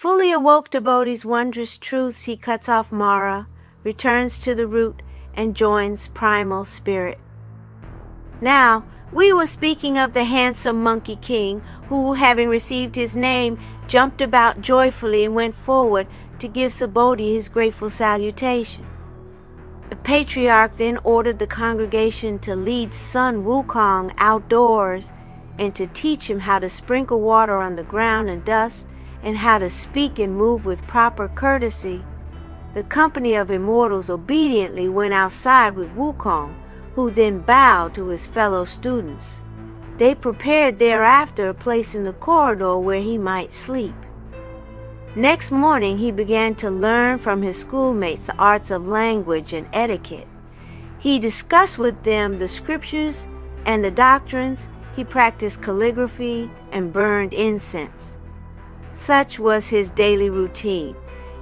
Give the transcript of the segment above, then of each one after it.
Fully awoke to Bodhi's wondrous truths, he cuts off Māra, returns to the root, and joins primal spirit. Now, we were speaking of the handsome Monkey King, who, having received his name, jumped about joyfully and went forward to give Subodhi his grateful salutation. The Patriarch then ordered the congregation to lead Sun Wukong outdoors and to teach him how to sprinkle water on the ground and dust and how to speak and move with proper courtesy. The company of immortals obediently went outside with Wukong, who then bowed to his fellow students. They prepared thereafter a place in the corridor where he might sleep. Next morning he began to learn from his schoolmates the arts of language and etiquette. He discussed with them the scriptures and the doctrines. He practiced calligraphy and burned incense. Such was his daily routine.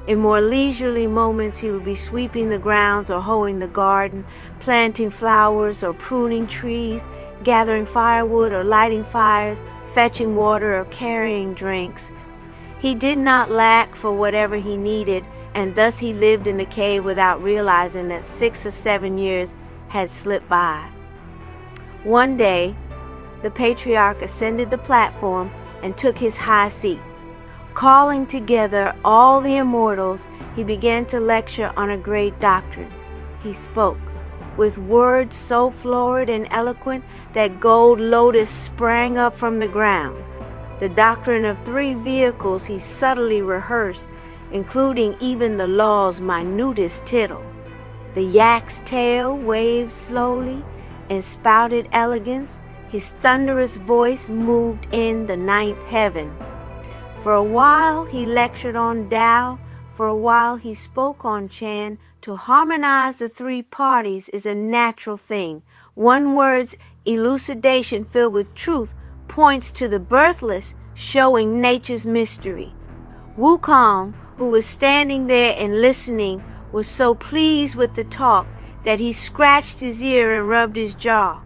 In more leisurely moments he would be sweeping the grounds or hoeing the garden, planting flowers or pruning trees, gathering firewood or lighting fires, fetching water or carrying drinks. He did not lack for whatever he needed, and thus he lived in the cave without realizing that 6 or 7 years had slipped by. One day, the Patriarch ascended the platform and took his high seat. Calling together all the immortals, he began to lecture on a great doctrine. He spoke with words so florid and eloquent that gold lotus sprang up from the ground. The doctrine of 3 vehicles he subtly rehearsed, including even the law's minutest tittle. The yak's tail waved slowly and spouted elegance. His thunderous voice moved in the 9th heaven. For a while he lectured on Dao, for a while he spoke on Chan. To harmonize the 3 parties is a natural thing. One word's elucidation filled with truth points to the birthless, showing nature's mystery. Wukong, who was standing there and listening, was so pleased with the talk that he scratched his ear and rubbed his jaw.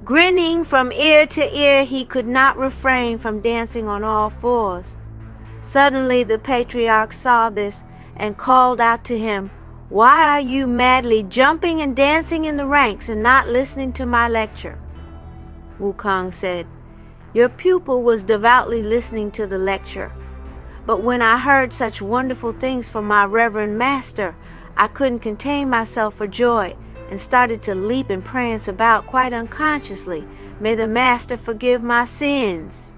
Grinning from ear to ear, he could not refrain from dancing on all fours. Suddenly the Patriarch saw this and called out to him, "Why are you madly jumping and dancing in the ranks and not listening to my lecture?" Wukong said, "Your pupil was devoutly listening to the lecture, but when I heard such wonderful things from my reverend master, I couldn't contain myself for joy and started to leap and prance about quite unconsciously. May the master forgive my sins."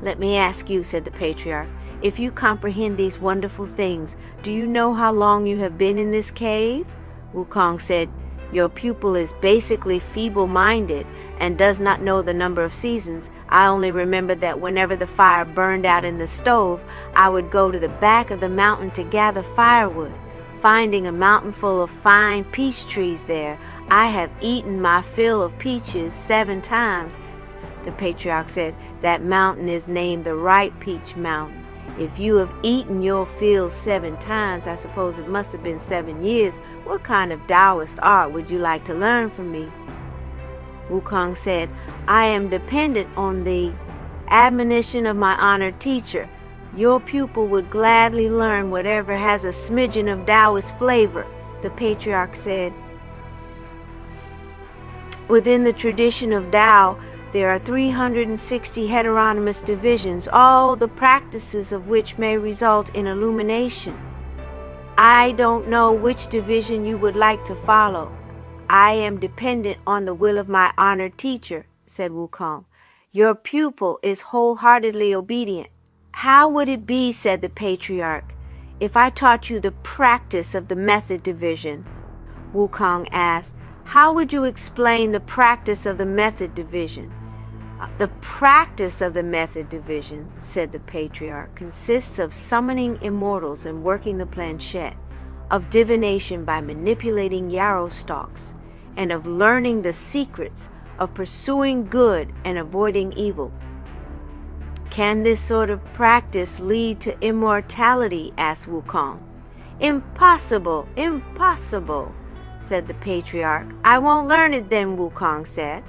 "Let me ask you," said the Patriarch, "if you comprehend these wonderful things, do you know how long you have been in this cave?" Wukong said, "Your pupil is basically feeble-minded and does not know the number of seasons. I only remember that whenever the fire burned out in the stove, I would go to the back of the mountain to gather firewood. Finding a mountain full of fine peach trees there, I have eaten my fill of peaches 7 times. The Patriarch said, "That mountain is named the Ripe Peach Mountain. If you have eaten your fill 7 times, I suppose it must have been 7 years. What kind of Daoist art would you like to learn from me?" Wukong said, "I am dependent on the admonition of my honored teacher. Your pupil would gladly learn whatever has a smidgen of Daoist flavor." The Patriarch said, "Within the tradition of Dao, there are 360 heteronymous divisions, all the practices of which may result in illumination. I don't know which division you would like to follow. I am dependent on the will of my honored teacher," said Wukong. "Your pupil is wholeheartedly obedient." "How would it be," said the Patriarch, "if I taught you the practice of the method division?" Wukong asked, "How would you explain the practice of the method division?" "The practice of the method division," said the Patriarch, "consists of summoning immortals and working the planchette, of divination by manipulating yarrow stalks, and of learning the secrets of pursuing good and avoiding evil." "Can this sort of practice lead to immortality?" asked Wukong. "Impossible, impossible," said the Patriarch. "I won't learn it then," Wukong said.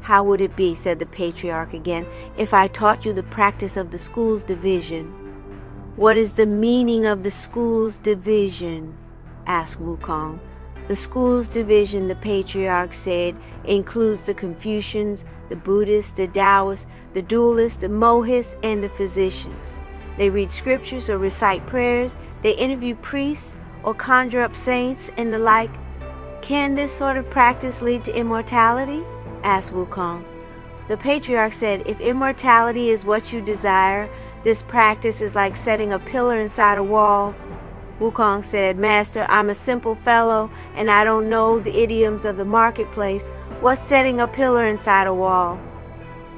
"How would it be," said the Patriarch again, "if I taught you the practice of the school's division?" "What is the meaning of the school's division?" asked Wukong. "The school's division," the Patriarch said, "includes the Confucians, the Buddhists, the Daoists, the dualists, the Mohists, and the physicians. They read scriptures or recite prayers, they interview priests or conjure up saints and the like." "Can this sort of practice lead to immortality?" asked Wukong. The Patriarch said, "If immortality is what you desire, this practice is like setting a pillar inside a wall." Wukong said, "Master, I'm a simple fellow and I don't know the idioms of the marketplace. What's setting a pillar inside a wall?"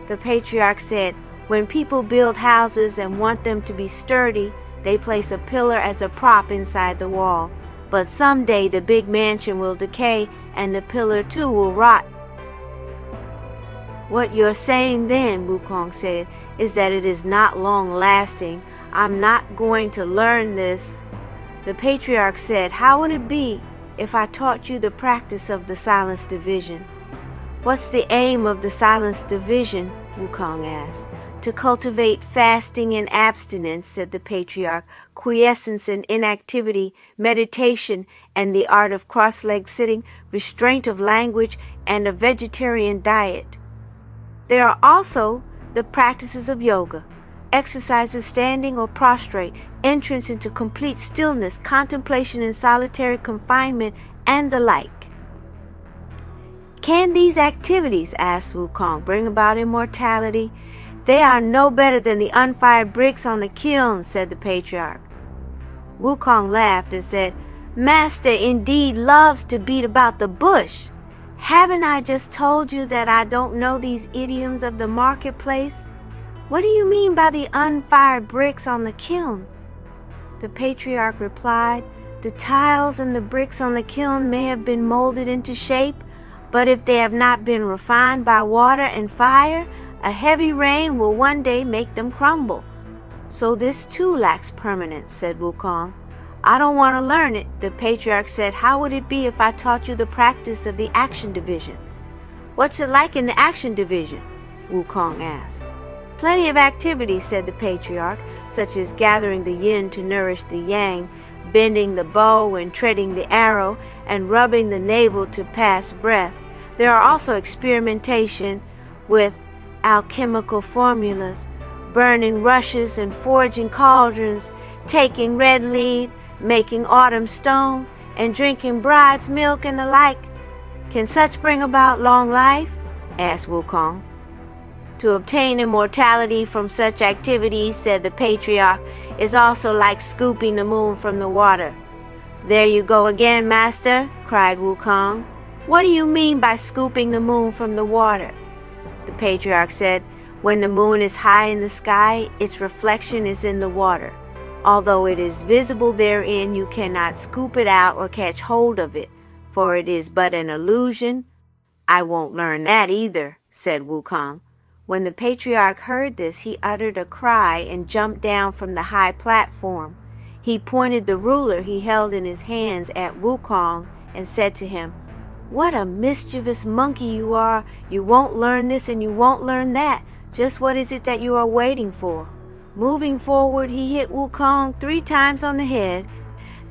The Patriarch said, "When people build houses and want them to be sturdy, they place a pillar as a prop inside the wall. But someday the big mansion will decay and the pillar too will rot." "What you're saying then," Wukong said, "is that it is not long-lasting. I'm not going to learn this." The Patriarch said, "How would it be if I taught you the practice of the silence division?" "What's the aim of the silence division?" Wukong asked. "To cultivate fasting and abstinence," said the Patriarch, "quiescence and inactivity, meditation and the art of cross-legged sitting, restraint of language, and a vegetarian diet. There are also the practices of yoga, exercises standing or prostrate, entrance into complete stillness, contemplation in solitary confinement, and the like." "Can these activities," asked Wukong, "bring about immortality?" "They are no better than the unfired bricks on the kiln," said the Patriarch. Wukong laughed and said, "Master indeed loves to beat about the bush. Haven't I just told you that I don't know these idioms of the marketplace? What do you mean by the unfired bricks on the kiln?" The Patriarch replied, "The tiles and the bricks on the kiln may have been molded into shape, but if they have not been refined by water and fire, a heavy rain will one day make them crumble. So this too lacks permanence," said Wukong. "I don't want to learn it." The Patriarch said, "How would it be if I taught you the practice of the action division?" "What's it like in the action division?" Wukong asked. "Plenty of activities," said the Patriarch, "such as gathering the yin to nourish the yang, bending the bow and treading the arrow, and rubbing the navel to pass breath. There are also experimentation with alchemical formulas, burning rushes and forging cauldrons, taking red lead, making autumn stone, and drinking bride's milk and the like." "Can such bring about long life?" asked Wukong. "To obtain immortality from such activities," said the Patriarch, "is also like scooping the moon from the water." "There you go again, Master," cried Wukong. "What do you mean by scooping the moon from the water?" The Patriarch said, "When the moon is high in the sky, its reflection is in the water. Although it is visible therein, you cannot scoop it out or catch hold of it, for it is but an illusion." "I won't learn that either," said Wukong. When the Patriarch heard this, he uttered a cry and jumped down from the high platform. He pointed the ruler he held in his hands at Wukong and said to him, "What a mischievous monkey you are! You won't learn this and you won't learn that. Just what is it that you are waiting for?" Moving forward, he hit Wukong 3 times on the head.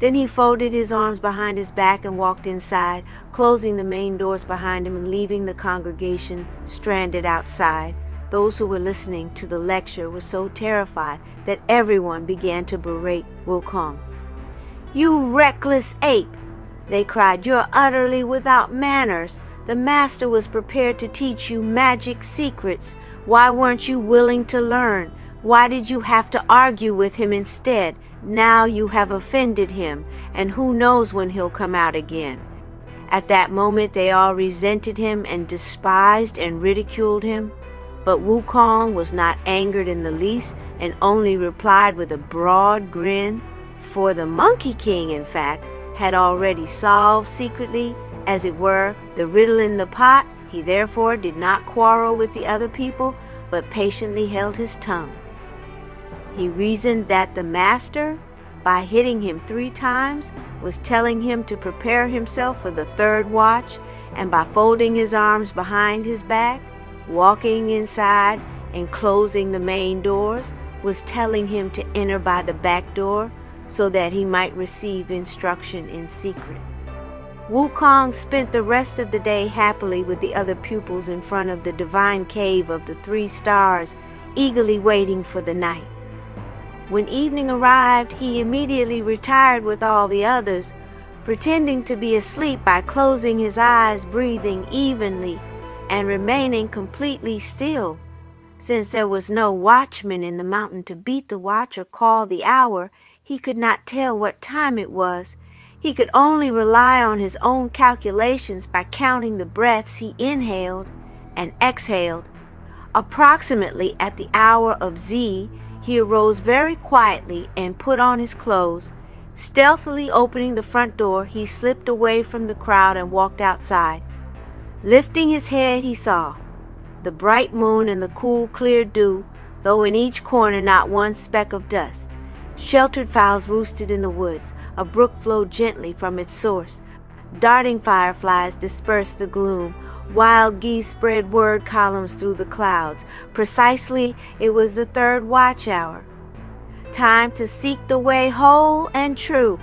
Then he folded his arms behind his back and walked inside, closing the main doors behind him and leaving the congregation stranded outside. Those who were listening to the lecture were so terrified that everyone began to berate Wukong. "You reckless ape!" they cried. "You're utterly without manners. The master was prepared to teach you magic secrets. Why weren't you willing to learn? Why did you have to argue with him instead? Now you have offended him, and who knows when he'll come out again." At that moment they all resented him and despised and ridiculed him. But Wukong was not angered in the least and only replied with a broad grin, for the Monkey King, in fact, had already solved secretly, as it were, the riddle in the pot. He therefore did not quarrel with the other people, but patiently held his tongue. He reasoned that the master, by hitting him 3 times, was telling him to prepare himself for the 3rd watch, and by folding his arms behind his back, walking inside, and closing the main doors, was telling him to enter by the back door so that he might receive instruction in secret. Wukong spent the rest of the day happily with the other pupils in front of the divine cave of the 3 stars, eagerly waiting for the night. When evening arrived, he immediately retired with all the others, pretending to be asleep by closing his eyes, breathing evenly, and remaining completely still. Since there was no watchman in the mountain to beat the watch or call the hour, he could not tell what time it was. He could only rely on his own calculations by counting the breaths he inhaled and exhaled. Approximately at the hour of Z, he arose very quietly and put on his clothes. Stealthily opening the front door, he slipped away from the crowd and walked outside. Lifting his head, he saw the bright moon and the cool, clear dew, though in each corner not one speck of dust. Sheltered fowls roosted in the woods. A brook flowed gently from its source. Darting fireflies dispersed the gloom. Wild geese spread word columns through the clouds. Precisely, it was the 3rd watch hour. Time to seek the way whole and true.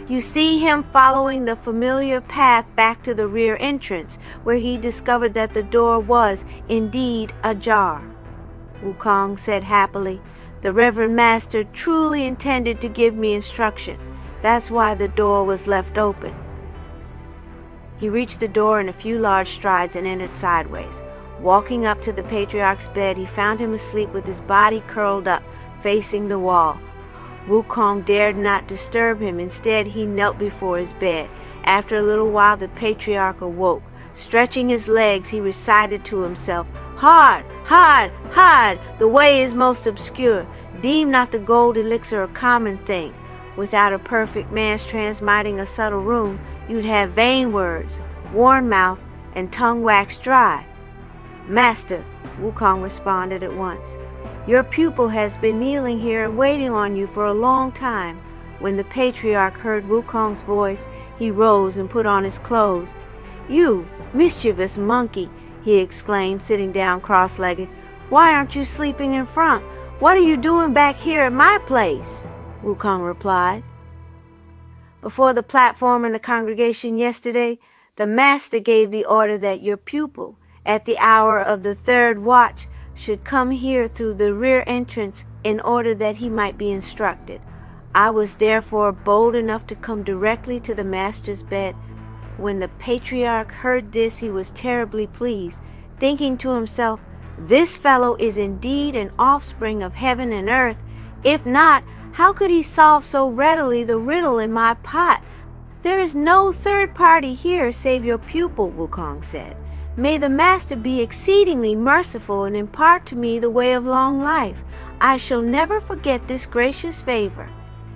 You see him following the familiar path back to the rear entrance, where he discovered that the door was indeed ajar. Wukong said happily, "The Reverend Master truly intended to give me instruction. That's why the door was left open." He reached the door in a few large strides and entered sideways. Walking up to the Patriarch's bed, he found him asleep with his body curled up, facing the wall. Wukong dared not disturb him. Instead, he knelt before his bed. After a little while, the Patriarch awoke. Stretching his legs, he recited to himself, "Hard, hard, hard, the way is most obscure. Deem not the gold elixir a common thing. Without a perfect man's transmitting a subtle rune, you'd have vain words, worn mouth, and tongue waxed dry." "Master," Wukong responded at once, "your pupil has been kneeling here and waiting on you for a long time." When the Patriarch heard Wukong's voice, he rose and put on his clothes. "You mischievous monkey," he exclaimed, sitting down cross-legged. "Why aren't you sleeping in front? What are you doing back here at my place?" Wukong replied. "Before the platform and the congregation yesterday, the Master gave the order that your pupil, at the hour of the 3rd watch, should come here through the rear entrance in order that he might be instructed. I was therefore bold enough to come directly to the Master's bed. When the Patriarch heard this, he was terribly pleased, thinking to himself, 'This fellow is indeed an offspring of heaven and earth. If not, how could he solve so readily the riddle in my pot?' 'There is no third party here save your pupil,' Wukong said. 'May the Master be exceedingly merciful and impart to me the way of long life. I shall never forget this gracious favor.'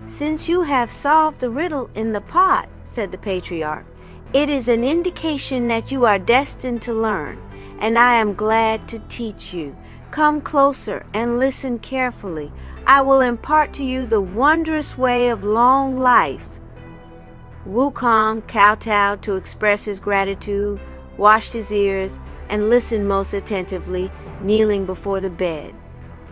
'Since you have solved the riddle in the pot,' said the Patriarch, 'it is an indication that you are destined to learn, and I am glad to teach you. Come closer and listen carefully. I will impart to you the wondrous way of long life.' Wukong kowtowed to express his gratitude, washed his ears, and listened most attentively, kneeling before the bed.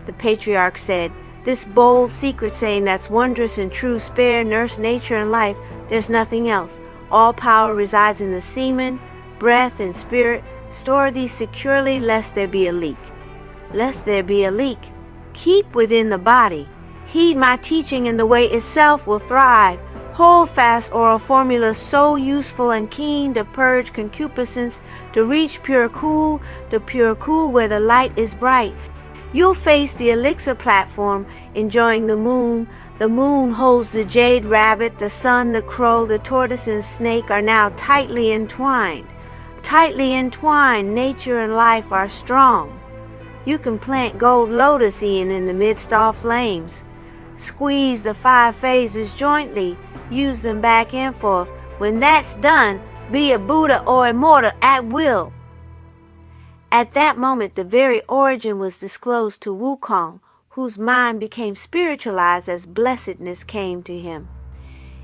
The Patriarch said, 'This bold secret saying that's wondrous and true, spare, nurse nature and life, there's nothing else. All power resides in the semen, breath, and spirit. Store these securely lest there be a leak.' Lest there be a leak. Keep within the body. Heed my teaching and the way itself will thrive. Hold fast oral formulas so useful and keen to purge concupiscence, to reach pure cool, to pure cool where the light is bright. You'll face the elixir platform, enjoying the moon. The moon holds the jade rabbit, the sun, the crow, the tortoise and snake are now tightly entwined. Tightly entwined, nature and life are strong. You can plant gold lotus e'en in the midst all flames. Squeeze the 5 phases jointly, use them back and forth. When that's done, be a Buddha or immortal at will." At that moment, the very origin was disclosed to Wukong, whose mind became spiritualized as blessedness came to him.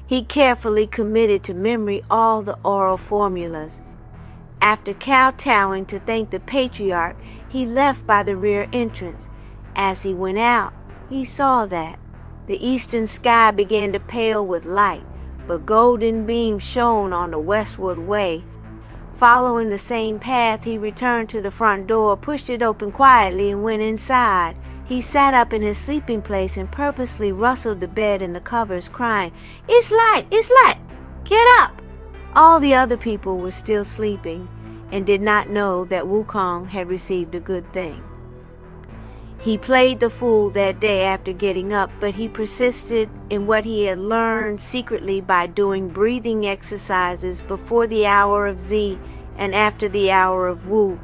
He carefully committed to memory all the oral formulas. After kowtowing to thank the Patriarch, he left by the rear entrance. As he went out, He saw that. The eastern sky began to pale with light, but golden beams shone on the westward way. Following the same path, he returned to the front door, pushed it open quietly, and went inside. He sat up in his sleeping place and purposely rustled the bed and the covers, crying, "It's light! It's light! Get up!" All the other people were still sleeping and did not know that Wukong had received a good thing. He played the fool that day after getting up, but he persisted in what he had learned secretly by doing breathing exercises before the hour of Z and after the hour of Wu.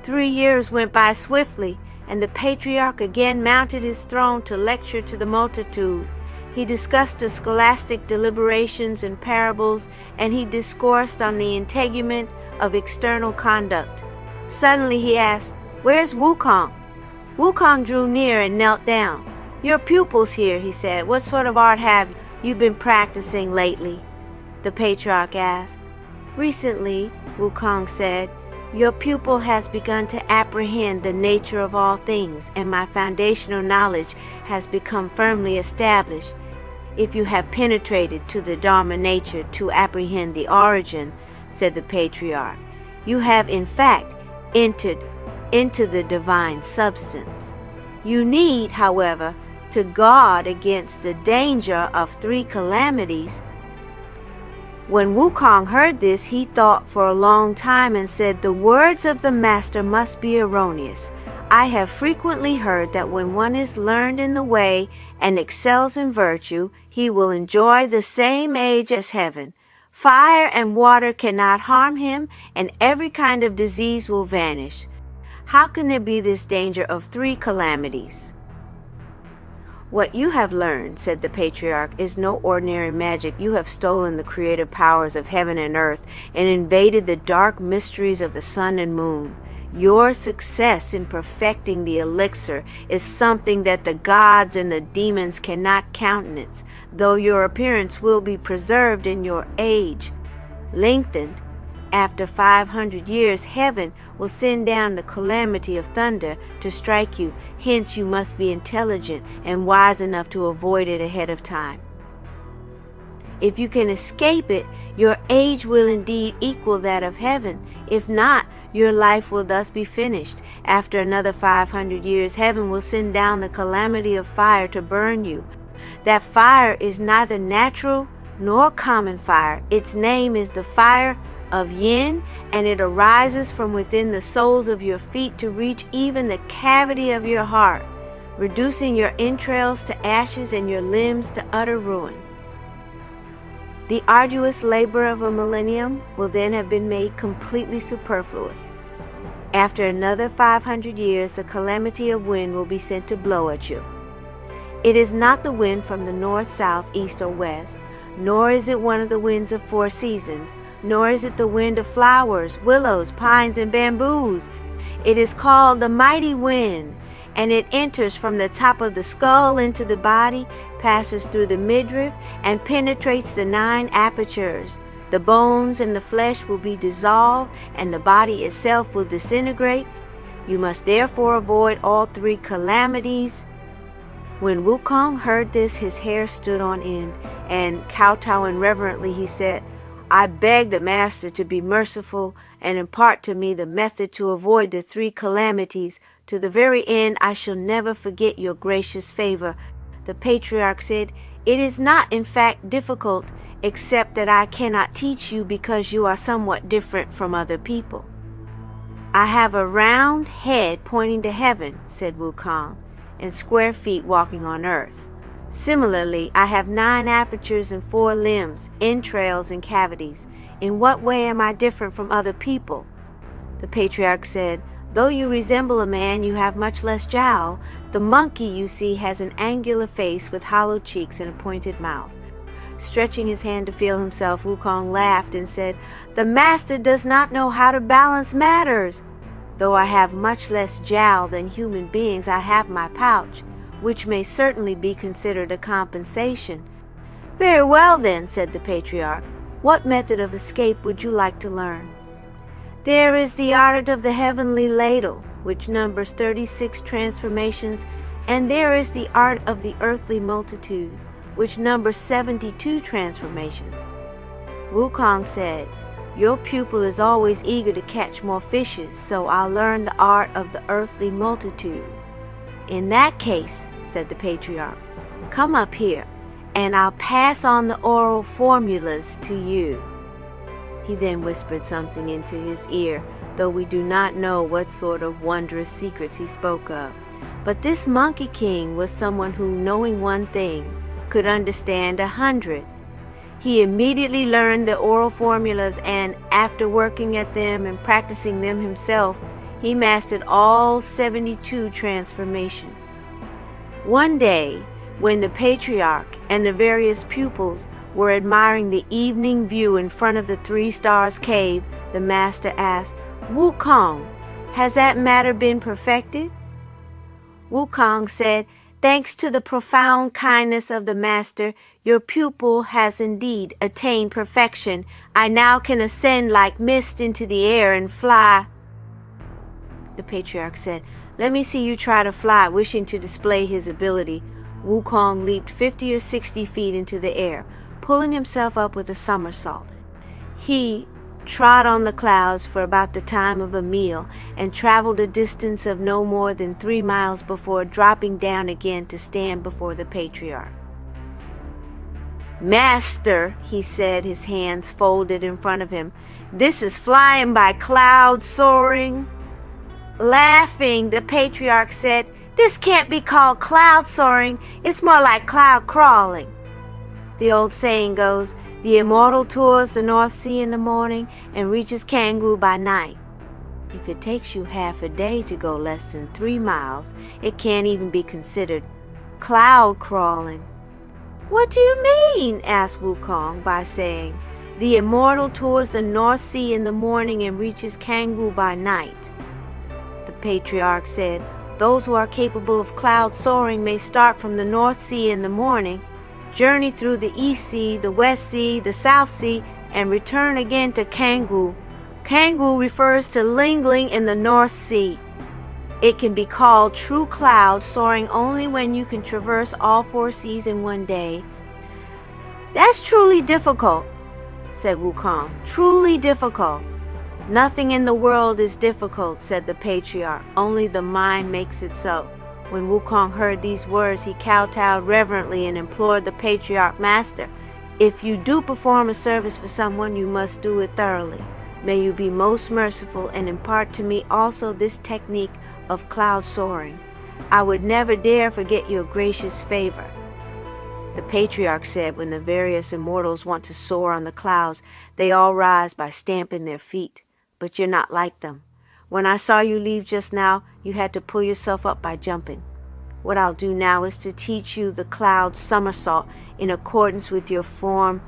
3 years went by swiftly, and the Patriarch again mounted his throne to lecture to the multitude. He discussed the scholastic deliberations and parables, and he discoursed on the integument of external conduct. Suddenly he asked, "Where's Wukong?" Wukong drew near and knelt down. "Your pupil's here," he said. "What sort of art have you been practicing lately?" The Patriarch asked. "Recently," Wukong said, "your pupil has begun to apprehend the nature of all things, and my foundational knowledge has become firmly established. If you have penetrated to the Dharma nature to apprehend the origin," said the Patriarch, "you have in fact entered into the divine substance. You need, however, to guard against the danger of 3 calamities." When Wukong heard this, he thought for a long time and said, "The words of the Master must be erroneous. I have frequently heard that when one is learned in the way and excels in virtue, he will enjoy the same age as heaven. Fire and water cannot harm him, and every kind of disease will vanish. How can there be this danger of 3 calamities?" "What you have learned," said the Patriarch, "is no ordinary magic. You have stolen the creative powers of heaven and earth and invaded the dark mysteries of the sun and moon. Your success in perfecting the elixir is something that the gods and the demons cannot countenance, though your appearance will be preserved in your age lengthened. After 500 years, heaven will send down the calamity of thunder to strike you. Hence, you must be intelligent and wise enough to avoid it ahead of time. If you can escape it, your age will indeed equal that of heaven. If not, your life will thus be finished. After another 500 years, heaven will send down the calamity of fire to burn you. That fire is neither natural nor common fire. Its name is the fire of yin, and it arises from within the soles of your feet to reach even the cavity of your heart, reducing your entrails to ashes and your limbs to utter ruin. The arduous labor of a millennium will then have been made completely superfluous. After another 500 years, the calamity of wind will be sent to blow at you. It is not the wind from the north, south, east, or west, nor is it one of the winds of 4 seasons, nor is it the wind of flowers, willows, pines, and bamboos. It is called the mighty wind, and it enters from the top of the skull into the body, passes through the midriff, and penetrates the 9 apertures. The bones and the flesh will be dissolved, and the body itself will disintegrate. You must therefore avoid all 3 calamities." When Wukong heard this, his hair stood on end, and kowtowing reverently, he said, "I beg the Master to be merciful and impart to me the method to avoid the 3 calamities. To the very end I shall never forget your gracious favor." The Patriarch said, "It is not in fact difficult, except that I cannot teach you because you are somewhat different from other people." "I have a round head pointing to heaven," said Wukong, "and square feet walking on earth. Similarly, I have 9 apertures and 4 limbs, entrails and cavities. In what way am I different from other people?" The Patriarch said, "Though you resemble a man, you have much less jowl. The monkey you see has an angular face with hollow cheeks and a pointed mouth." Stretching his hand to feel himself, Wukong laughed and said, "The Master does not know how to balance matters. Though I have much less jowl than human beings, I have my pouch, which may certainly be considered a compensation." "Very well then," said the Patriarch. "What method of escape would you like to learn?" "There is the art of the heavenly ladle, which numbers 36 transformations And there is the art of the earthly multitude, which numbers 72 transformations. Wukong said, your pupil is always eager to catch more fishes, so I'll learn the art of the earthly multitude. In that case, said the Patriarch, come up here, and I'll pass on the oral formulas to you. He then whispered something into his ear, though we do not know what sort of wondrous secrets he spoke of. But this Monkey King was someone who, knowing one thing, could understand 100. He immediately learned the oral formulas, and after working at them and practicing them himself, he mastered all 72 transformations. One day, when the Patriarch and the various pupils were admiring the evening view in front of the 3 Stars Cave, the master asked, Wukong, has that matter been perfected? Wukong said, thanks to the profound kindness of the master, your pupil has indeed attained perfection. I now can ascend like mist into the air and fly. The Patriarch said, let me see you try to fly. Wishing to display his ability, Wukong leaped 50 or 60 feet into the air, pulling himself up with a somersault. He trod on the clouds for about the time of a meal, and traveled a distance of no more than 3 miles before dropping down again to stand before the Patriarch. Master, he said, his hands folded in front of him, this is flying by cloud soaring. Laughing, the Patriarch said, this can't be called cloud soaring, it's more like cloud crawling. The old saying goes, the immortal tours the North Sea in the morning and reaches Canggu by night. If it takes you half a day to go less than 3 miles, it can't even be considered cloud crawling. What do you mean? Asked Wukong by saying, the immortal tours the North Sea in the morning and reaches Canggu by night. The Patriarch said, those who are capable of cloud soaring may start from the North Sea in the morning, journey through the East Sea, the West Sea, the South Sea, and return again to Canggu. Canggu refers to Lingling in the North Sea. It can be called true cloud soaring only when you can traverse all 4 seas in one day. That's truly difficult, said Wukong. Truly difficult. Nothing in the world is difficult, said the Patriarch. Only the mind makes it so. When Wukong heard these words, he kowtowed reverently and implored the Patriarch Master, if you do perform a service for someone, you must do it thoroughly. May you be most merciful and impart to me also this technique of cloud soaring. I would never dare forget your gracious favor. The Patriarch said, when the various immortals want to soar on the clouds, they all rise by stamping their feet. But you're not like them. When I saw you leave just now, you had to pull yourself up by jumping. What I'll do now is to teach you the cloud somersault in accordance with your form.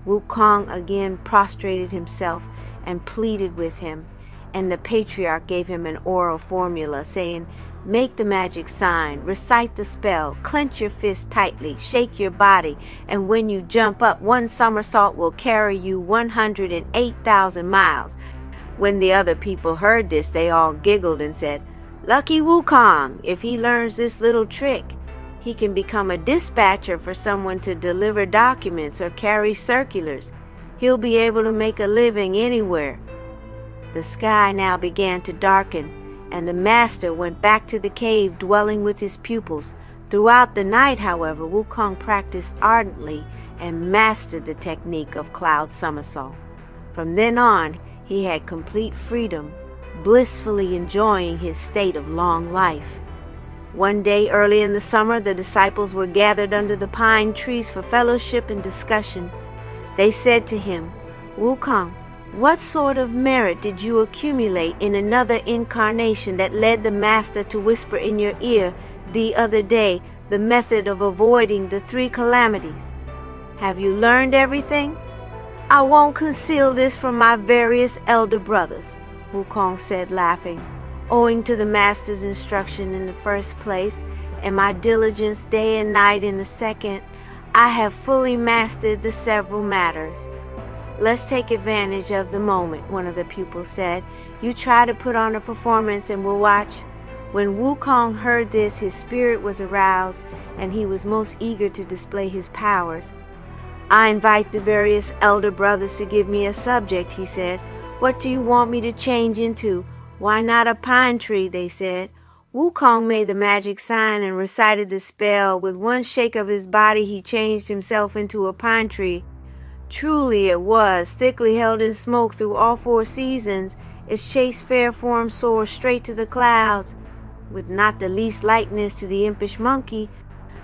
Wukong again prostrated himself and pleaded with him, and the Patriarch gave him an oral formula, saying, make the magic sign, recite the spell, clench your fist tightly, shake your body, and when you jump up, 1 somersault will carry you 108,000 miles. When the other people heard this, they all giggled and said, lucky Wukong, if he learns this little trick, he can become a dispatcher for someone to deliver documents or carry circulars. He'll be able to make a living anywhere. The sky now began to darken, and the master went back to the cave dwelling with his pupils. Throughout the night, however, Wukong practiced ardently and mastered the technique of cloud somersault. From then on, he had complete freedom, blissfully enjoying his state of long life. One day early in the summer, the disciples were gathered under the pine trees for fellowship and discussion. They said to him, Wukong, what sort of merit did you accumulate in another incarnation that led the master to whisper in your ear the other day the method of avoiding the 3 calamities? Have you learned everything? I won't conceal this from my various elder brothers, Wukong said, laughing. Owing to the master's instruction in the first place, and my diligence day and night in the second, I have fully mastered the several matters. Let's take advantage of the moment, one of the pupils said. You try to put on a performance and we'll watch. When Wukong heard this, his spirit was aroused, and he was most eager to display his powers. "I invite the various elder brothers to give me a subject," he said. "What do you want me to change into?" "Why not a pine tree?" they said. Wukong made the magic sign and recited the spell. With one shake of his body, he changed himself into a pine tree. Truly it was, thickly held in smoke through all 4 seasons. Its chaste fair form soared straight to the clouds, with not the least likeness to the impish monkey.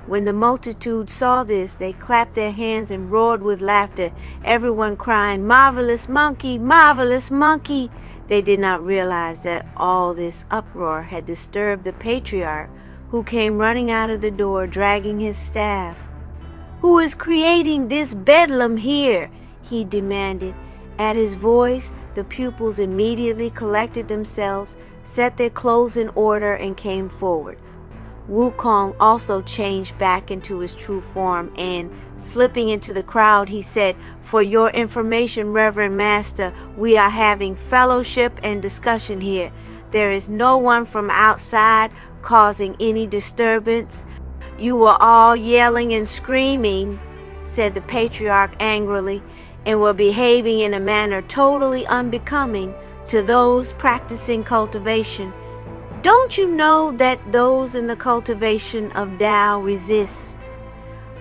When the multitude saw this, they clapped their hands and roared with laughter, everyone crying, "Marvelous monkey! Marvelous monkey!" They did not realize that all this uproar had disturbed the patriarch, who came running out of the door dragging his staff. "Who is creating this bedlam here?" he demanded. At his voice, the pupils immediately collected themselves, set their clothes in order, and came forward. Wukong also changed back into his true form, and, slipping into the crowd, he said, "For your information, Reverend Master, we are having fellowship and discussion here. There is no one from outside causing any disturbance." "You were all yelling and screaming," said the patriarch angrily, "and were behaving in a manner totally unbecoming to those practicing cultivation. Don't you know that those in the cultivation of Tao resist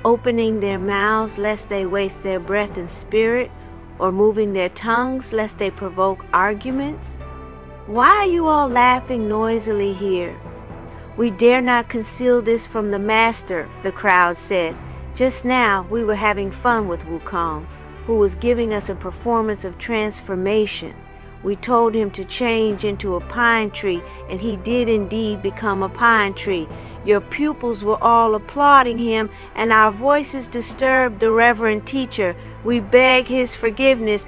opening their mouths lest they waste their breath and spirit, or moving their tongues lest they provoke arguments? Why are you all laughing noisily here?" "We dare not conceal this from the master," the crowd said. "Just now we were having fun with Wukong, who was giving us a performance of transformation. We told him to change into a pine tree, and he did indeed become a pine tree. Your pupils were all applauding him, and our voices disturbed the reverend teacher. We beg his forgiveness."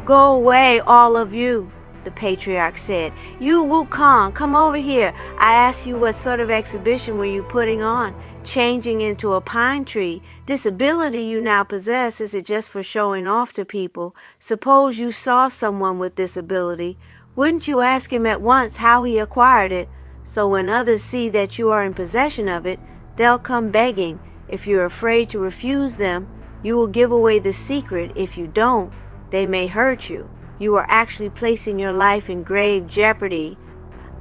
"Go away, all of you," the patriarch said. "You, Wukong, come over here. I asked you what sort of exhibition were you putting on, changing into a pine tree. This ability you now possess, is it just for showing off to people? Suppose you saw someone with this ability. Wouldn't you ask him at once how he acquired it? So when others see that you are in possession of it, they'll come begging. If you're afraid to refuse them, you will give away the secret. If you don't, they may hurt you. You are actually placing your life in grave jeopardy."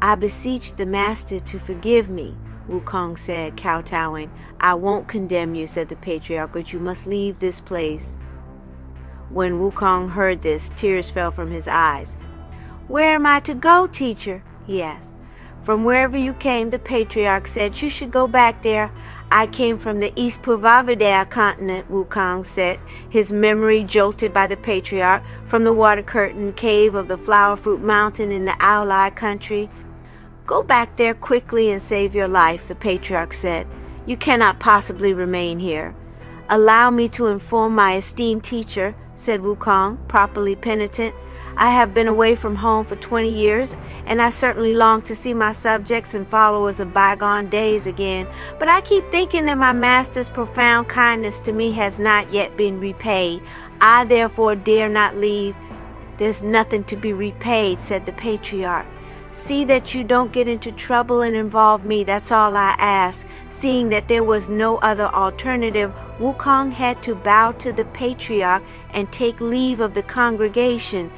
"I beseech the master to forgive me," Wukong said, kowtowing. "I won't condemn you," said the patriarch, "but you must leave this place." When Wukong heard this, tears fell from his eyes. "Where am I to go, teacher?" he asked. "From wherever you came," the patriarch said. "You should go back there." "I came from the East Purvavadaya continent," Wukong said, his memory jolted by the patriarch, "from the water curtain cave of the flower fruit mountain in the Aulai country." "Go back there quickly and save your life," the patriarch said. "You cannot possibly remain here." "Allow me to inform my esteemed teacher," said Wukong, properly penitent. "I have been away from home for 20 years, and I certainly long to see my subjects and followers of bygone days again. But I keep thinking that my master's profound kindness to me has not yet been repaid. I therefore dare not leave." "There's nothing to be repaid," said the patriarch. "See that you don't get into trouble and involve me, that's all I ask." Seeing that there was no other alternative, Wukong had to bow to the patriarch and take leave of the congregation.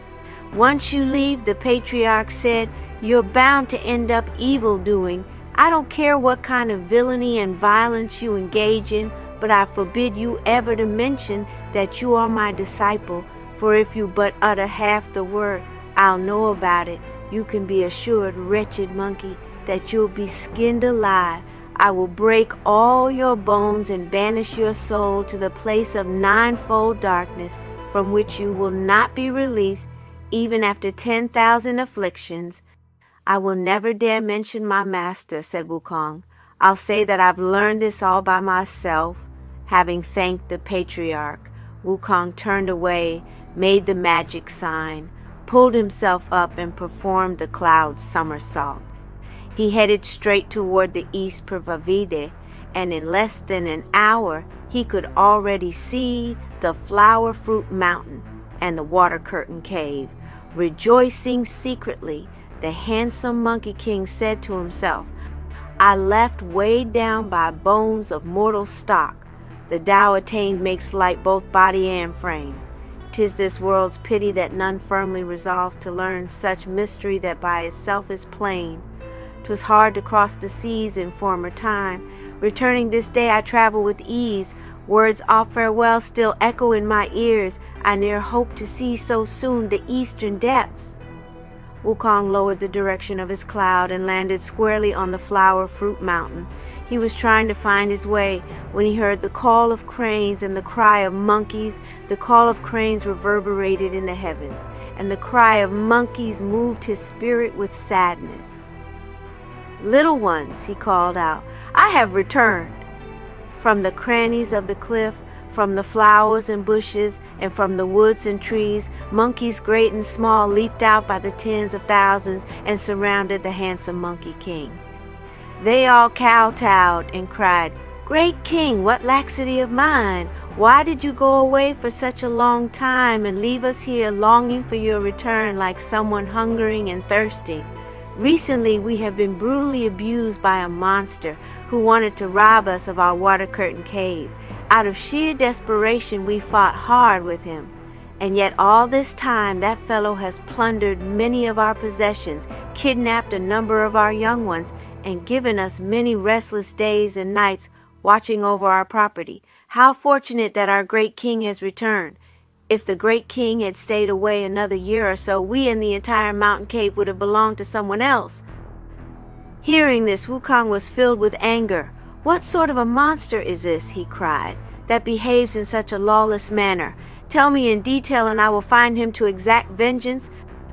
"Once you leave," the patriarch said, "you're bound to end up evil-doing. I don't care what kind of villainy and violence you engage in, but I forbid you ever to mention that you are my disciple, for if you but utter half the word, I'll know about it. You can be assured, wretched monkey, that you'll be skinned alive. I will break all your bones and banish your soul to the place of ninefold darkness, from which you will not be released, even after 10,000 afflictions." "I will never dare mention my master," said Wukong. "I'll say that I've learned this all by myself." Having thanked the patriarch, Wukong turned away, made the magic sign, pulled himself up, and performed the cloud somersault. He headed straight toward the East Purvavide, and in less than an hour he could already see the flower fruit mountain and the water curtain cave. Rejoicing secretly, the handsome Monkey King said to himself, I left weighed down by bones of mortal stock. The Tao attained makes light both body and frame. 'Tis this world's pity that none firmly resolves to learn such mystery that by itself is plain. 'Twas hard to cross the seas in former time. Returning this day I travel with ease. Words of farewell still echo in my ears. I ne'er hoped to see so soon the eastern depths. Wukong lowered the direction of his cloud and landed squarely on the flower fruit mountain. He was trying to find his way when he heard the call of cranes and the cry of monkeys. The call of cranes reverberated in the heavens, and the cry of monkeys moved his spirit with sadness. Little ones, he called out, I have returned. From the crannies of the cliff, from the flowers and bushes, and from the woods and trees, monkeys great and small leaped out by the tens of thousands and surrounded the handsome Monkey King. They all kowtowed and cried, Great King, what laxity of mind! Why did you go away for such a long time and leave us here longing for your return like someone hungering and thirsting? Recently we have been brutally abused by a monster who wanted to rob us of our water curtain cave. Out of sheer desperation we fought hard with him. And yet all this time that fellow has plundered many of our possessions, kidnapped a number of our young ones, and given us many restless days and nights watching over our property. How fortunate that our great king has returned. If the great king had stayed away another year or so, we and the entire mountain cave would have belonged to someone else. Hearing this, Wukong was filled with anger. What sort of a monster is this, he cried, that behaves in such a lawless manner? Tell me in detail and I will find him to exact vengeance.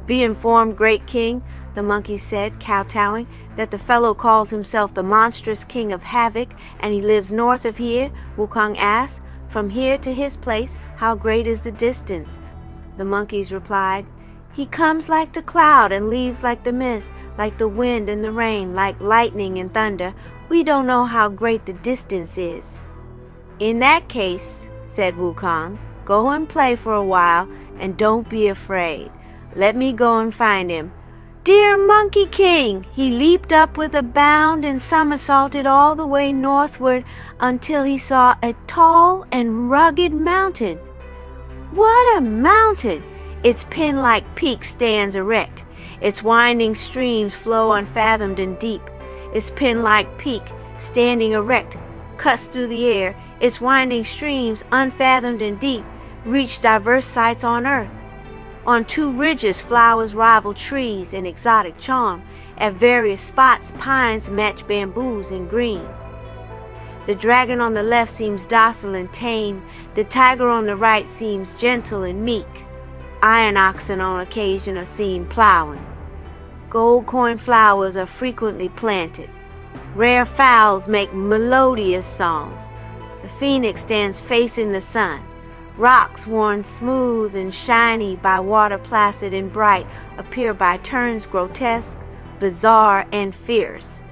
Be informed, great king, the monkey said, kowtowing, that the fellow calls himself the monstrous king of havoc, and he lives north of here. Wukong asked, From here to his place, how great is the distance? The monkeys replied, He comes like the cloud and leaves like the mist, like the wind and the rain, like lightning and thunder. We don't know how great the distance is. In that case, said Wukong, go and play for a while, and don't be afraid. Let me go and find him. Dear Monkey King! He leaped up with a bound and somersaulted all the way northward until he saw a tall and rugged mountain. What a mountain! Its pin-like peak stands erect. Its winding streams flow unfathomed and deep. Its pin-like peak, standing erect, cuts through the air. Its winding streams, unfathomed and deep, reach diverse sites on earth. On two ridges, flowers rival trees in exotic charm. At various spots, pines match bamboos in green. The dragon on the left seems docile and tame. The tiger on the right seems gentle and meek. Iron oxen on occasion are seen plowing. Gold coin flowers are frequently planted. Rare fowls make melodious songs. The phoenix stands facing the sun. Rocks worn smooth and shiny by water placid and bright appear by turns grotesque, bizarre, and fierce.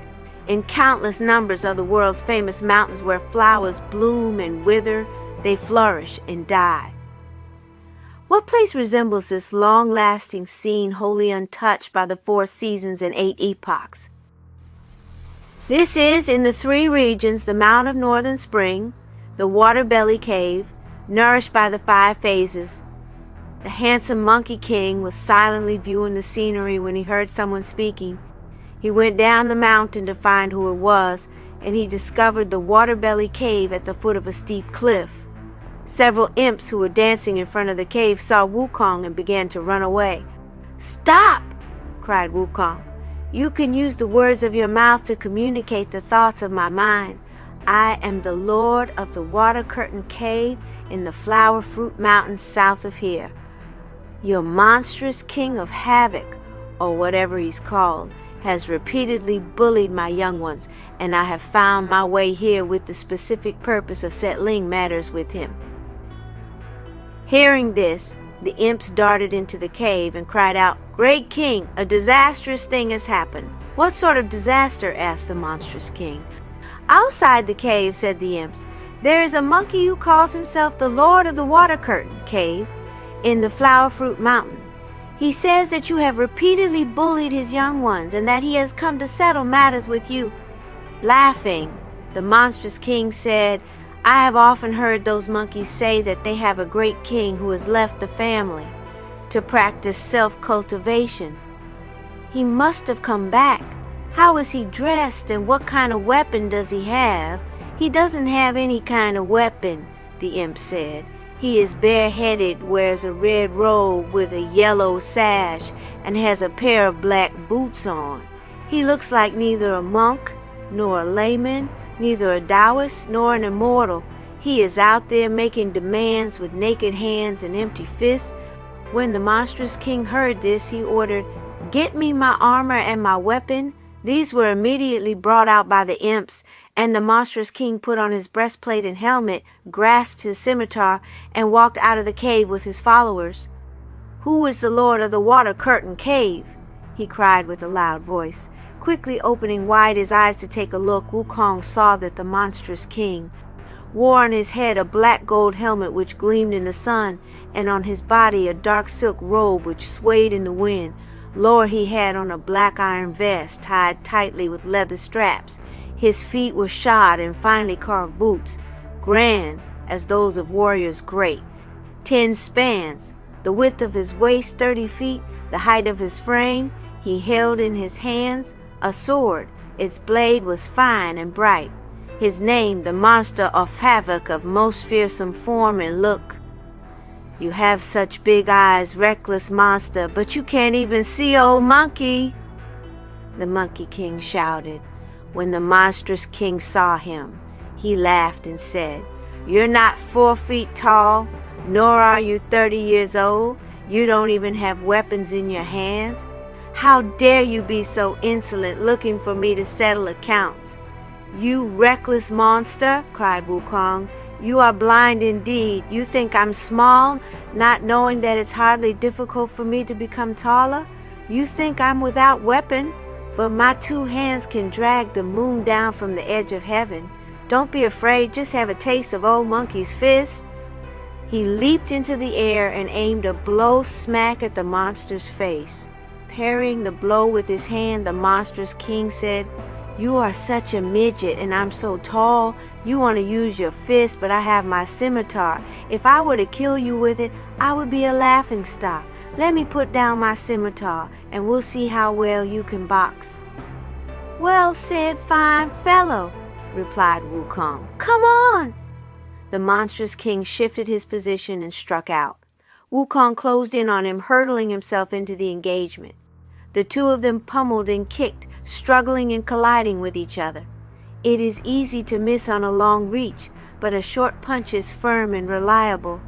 In countless numbers are the world's famous mountains where flowers bloom and wither, they flourish and die. What place resembles this long-lasting scene wholly untouched by the 4 seasons and 8 epochs? This is, in the 3 regions, the Mount of Northern Spring, the Water Belly Cave, nourished by the 5 phases. The handsome Monkey King was silently viewing the scenery when he heard someone speaking. He went down the mountain to find who it was, and he discovered the Water Belly Cave at the foot of a steep cliff. Several imps who were dancing in front of the cave saw Wukong and began to run away. Stop! Cried Wukong. You can use the words of your mouth to communicate the thoughts of my mind. I am the Lord of the Water Curtain Cave in the Flower Fruit Mountains south of here. Your monstrous king of havoc, or whatever he's called, has repeatedly bullied my young ones, and I have found my way here with the specific purpose of settling matters with him. Hearing this, the imps darted into the cave and cried out, Great King, a disastrous thing has happened. What sort of disaster? Asked the monstrous king. Outside the cave, said the imps, there is a monkey who calls himself the Lord of the Water Curtain Cave in the Flower Fruit Mountain. He says that you have repeatedly bullied his young ones and that he has come to settle matters with you." Laughing, the monstrous king said, "I have often heard those monkeys say that they have a great king who has left the family to practice self-cultivation. He must have come back. How is he dressed and what kind of weapon does he have?" "He doesn't have any kind of weapon," the imp said. "He is bareheaded, wears a red robe with a yellow sash, and has a pair of black boots on. He looks like neither a monk nor a layman, neither a Daoist nor an immortal. He is out there making demands with naked hands and empty fists." When the monstrous king heard this, he ordered, "Get me my armor and my weapon." These were immediately brought out by the imps, and the monstrous king put on his breastplate and helmet, grasped his scimitar, and walked out of the cave with his followers. "Who is the lord of the water curtain cave?" he cried with a loud voice. Quickly opening wide his eyes to take a look, Wukong saw that the monstrous king wore on his head a black gold helmet which gleamed in the sun, and on his body a dark silk robe which swayed in the wind. Lower he had on a black iron vest tied tightly with leather straps. His feet were shod in finely carved boots, grand as those of warriors great, 10 spans, the width of his waist 30 feet, the height of his frame. He held in his hands a sword. Its blade was fine and bright. His name, the monster of havoc of most fearsome form and look. "You have such big eyes, reckless monster, but you can't even see, old monkey," the Monkey King shouted. When the monstrous king saw him, he laughed and said, "You're not 4 feet tall, nor are you 30 years old. You don't even have weapons in your hands. How dare you be so insolent, looking for me to settle accounts?" "You reckless monster," cried Wukong, "you are blind indeed. You think I'm small, not knowing that it's hardly difficult for me to become taller. You think I'm without weapon, but my 2 hands can drag the moon down from the edge of heaven. Don't be afraid, just have a taste of old monkey's fist." He leaped into the air and aimed a blow smack at the monster's face. Parrying the blow with his hand, the monstrous king said, "You are such a midget and I'm so tall. You want to use your fist, but I have my scimitar. If I were to kill you with it, I would be a laughingstock. Let me put down my scimitar and we'll see how well you can box." "Well said, fine fellow," replied Wukong. "Come on." The monstrous king shifted his position and struck out. Wukong closed in on him, hurtling himself into the engagement. The two of them pummeled and kicked, struggling and colliding with each other. It is easy to miss on a long reach, but a short punch is firm and reliable.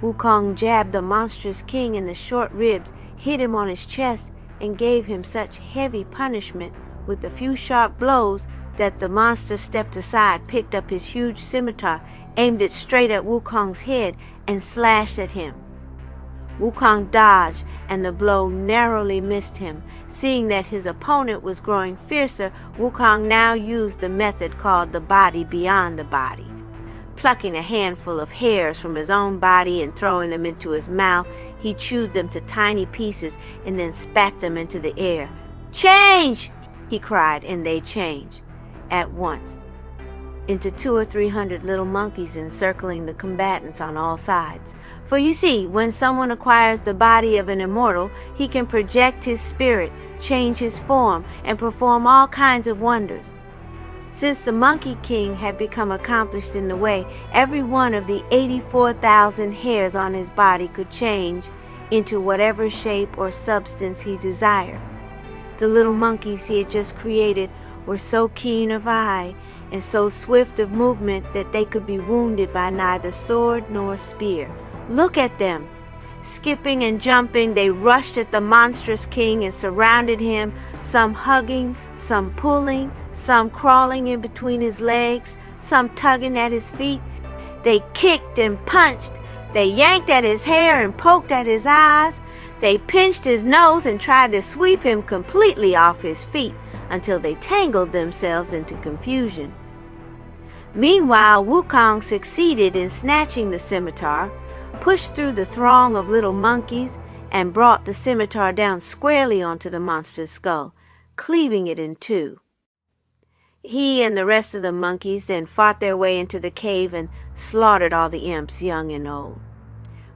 Wukong jabbed the monstrous king in the short ribs, hit him on his chest, and gave him such heavy punishment with a few sharp blows that the monster stepped aside, picked up his huge scimitar, aimed it straight at Wukong's head, and slashed at him. Wukong dodged, and the blow narrowly missed him. Seeing that his opponent was growing fiercer, Wukong now used the method called the body beyond the body. Plucking a handful of hairs from his own body and throwing them into his mouth, he chewed them to tiny pieces and then spat them into the air. "Change!" he cried, and they changed at once into 200 or 300 little monkeys encircling the combatants on all sides. For you see, when someone acquires the body of an immortal, he can project his spirit, change his form, and perform all kinds of wonders. Since the Monkey King had become accomplished in the way, every one of the 84,000 hairs on his body could change into whatever shape or substance he desired. The little monkeys he had just created were so keen of eye and so swift of movement that they could be wounded by neither sword nor spear. Look at them! Skipping and jumping, they rushed at the monstrous king and surrounded him, some hugging, some pulling, some crawling in between his legs, some tugging at his feet. They kicked and punched. They yanked at his hair and poked at his eyes. They pinched his nose and tried to sweep him completely off his feet until they tangled themselves into confusion. Meanwhile, Wukong succeeded in snatching the scimitar, pushed through the throng of little monkeys, and brought the scimitar down squarely onto the monster's skull, cleaving it in two. He and the rest of the monkeys then fought their way into the cave and slaughtered all the imps, young and old.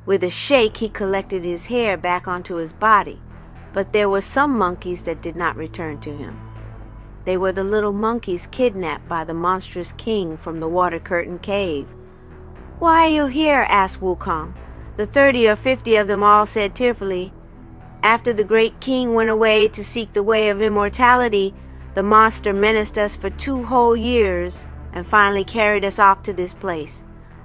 With a shake, he collected his hair back onto his body, but there were some monkeys that did not return to him. They were the little monkeys kidnapped by the monstrous king from the water curtain cave. "Why are you here?" asked Wukong. The 30 or 50 of them all said tearfully, "After the great king went away to seek the way of immortality, the monster menaced us for 2 whole years and finally carried us off to this place.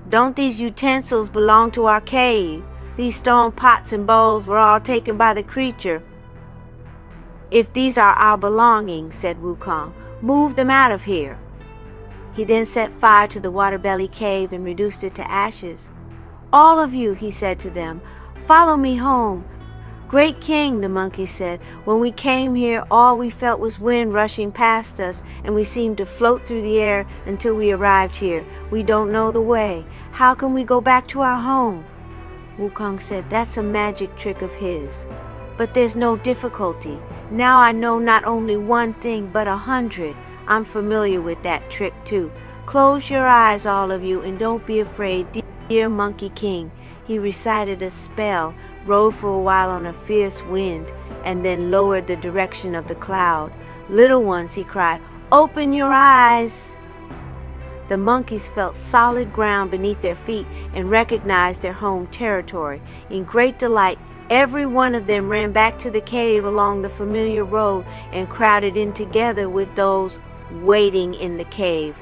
Don't these utensils belong to our cave? These stone pots and bowls were all taken by the creature." "If these are our belongings," said Wukong, "move them out of here." He then set fire to the water-belly cave and reduced it to ashes. "All of you," he said to them, "follow me home." "Great King," the monkeys said, "when we came here, all we felt was wind rushing past us, and we seemed to float through the air until we arrived here. We don't know the way. How can we go back to our home?" Wukong said, "That's a magic trick of his. But there's no difficulty. Now I know not only one thing, but 100. I'm familiar with that trick too. Close your eyes, all of you, and don't be afraid, dear Monkey King." He recited a spell, rode for a while on a fierce wind, and then lowered the direction of the cloud. "Little ones," he cried, "open your eyes." The monkeys felt solid ground beneath their feet and recognized their home territory. In great delight, every one of them ran back to the cave along the familiar road and crowded in together with those waiting in the cave.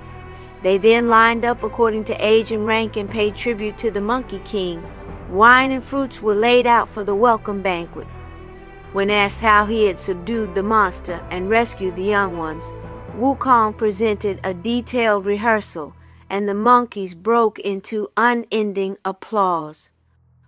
They then lined up according to age and rank and paid tribute to the Monkey King. Wine and fruits were laid out for the welcome banquet. When asked how he had subdued the monster and rescued the young ones, Wukong presented a detailed rehearsal, and the monkeys broke into unending applause.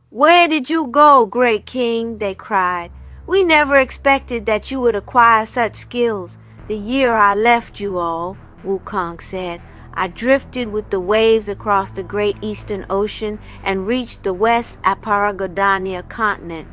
"Where did you go, great king?" they cried. "We never expected that you would acquire such skills. The year I left you all," Wukong said, "I drifted with the waves across the great eastern ocean and reached the west Aparagodania continent.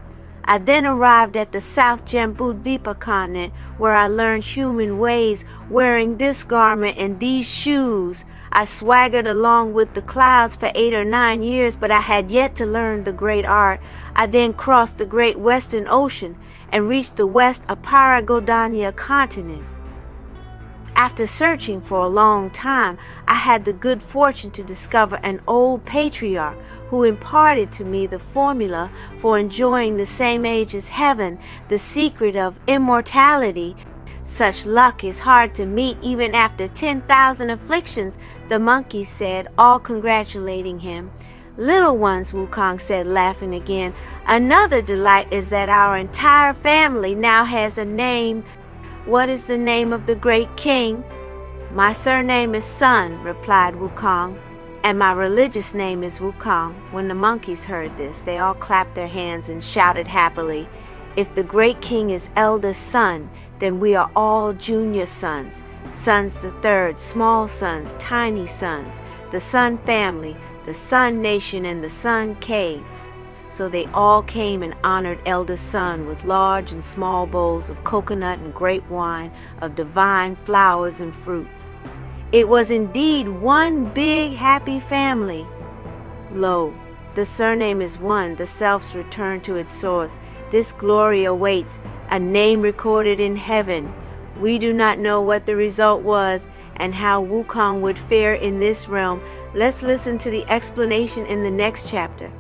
I then arrived at the South Jambudvipa continent, where I learned human ways, wearing this garment and these shoes. I swaggered along with the clouds for 8 or 9 years, but I had yet to learn the great art. I then crossed the great western ocean and reached the west Aparagodania continent. After searching for a long time, I had the good fortune to discover an old patriarch who imparted to me the formula for enjoying the same age as heaven, the secret of immortality. Such luck is hard to meet even after 10,000 afflictions," the monkeys said, all congratulating him. "Little ones," Wukong said, laughing again, "another delight is that our entire family now has a name." "What is the name of the great king?" "My surname is Sun," replied Wukong, "and my religious name is Wukong." When the monkeys heard this, they all clapped their hands and shouted happily, "If the great king is eldest son, then we are all junior sons. Sons the third, small sons, tiny sons, the Sun family, the Sun nation, and the Sun cave." So they all came and honored eldest son with large and small bowls of coconut and grape wine, of divine flowers and fruits. It was indeed one big happy family. Lo, the surname is one, the self's return to its source. This glory awaits, a name recorded in heaven. We do not know what the result was and how Wukong would fare in this realm. Let's listen to the explanation in the next chapter.